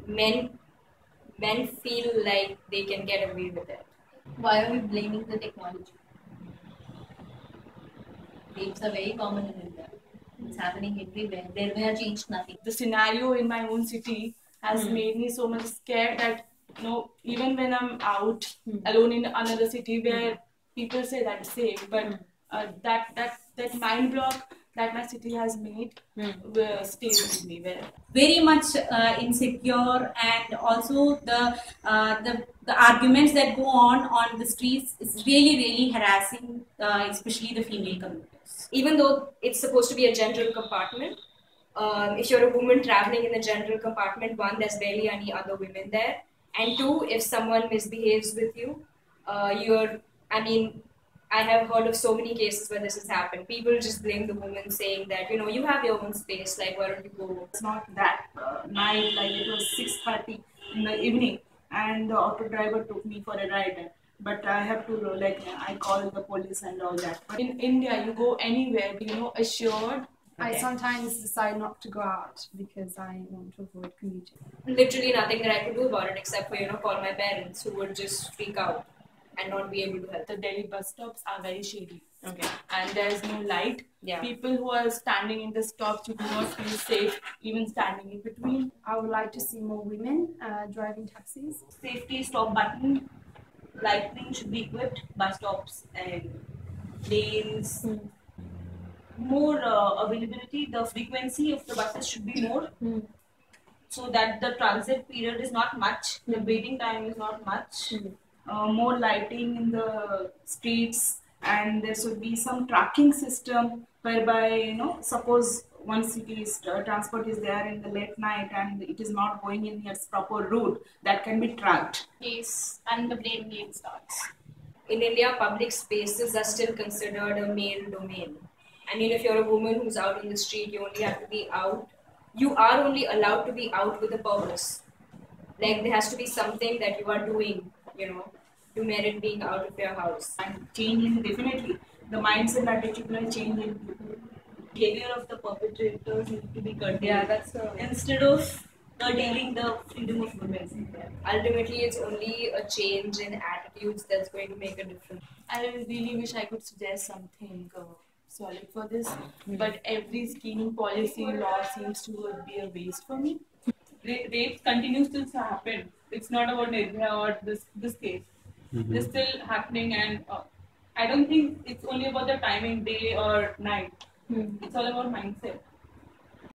men men feel like they can get away with it. Why are we blaming the technology? Rapes are very common in India. It's happening everywhere. There may have changed nothing. The scenario in my own city has made me so much scared that even when I'm out alone in another city where people say that it's safe, but that mind block that my city has made stays with me. Very much insecure, and also the arguments that go on the streets is really harassing, especially the female communities. Even though it's supposed to be a general compartment, if you're a woman traveling in the general compartment, one, there's barely any other women there, and two, if someone misbehaves with you, I have heard of so many cases where this has happened. People just blame the woman, saying that, you have your own space, like, why don't you go? It's not that night, like it was 6:30 in the evening, and the auto driver took me for a ride. But I have to, I called the police and all that. But in India, you go anywhere, assured. I sometimes decide not to go out because I want to avoid commuting. Literally nothing that I could do about it except for, call my parents, who would just freak out and not be able to help. The Delhi bus stops are very shady. Okay. And there's no light. Yeah. People who are standing in the stops, you do not feel safe even standing in between. I would like to see more women driving taxis. Safety stop button, lightning should be equipped, bus stops and lanes. More availability, the frequency of the buses should be more, so that the transit period is not much, the waiting time is not much. More lighting in the streets, and there should be some tracking system whereby, suppose one city's transport is there in the late night and it is not going in its proper route, that can be tracked. Case and the blame game starts. In India, public spaces are still considered a male domain. I mean, if you're a woman who's out in the street, you only have to be out. You are only allowed to be out with a purpose. Like, there has to be something that you are doing, to merit being out of your house. And changing, definitely, the mindset and attitudinal change in people. Behavior of the perpetrators need to be curtailed. Yeah, that's instead of curtailing the freedom of women. Ultimately, it's only a change in attitudes that's going to make a difference. I really wish I could suggest something solid for this, but every scheming policy law seems to be a waste for me. Rape continues to happen. It's not about Nirbhaya or this case. It's still happening, and I don't think it's only about the timing, day or night. It's all about mindset.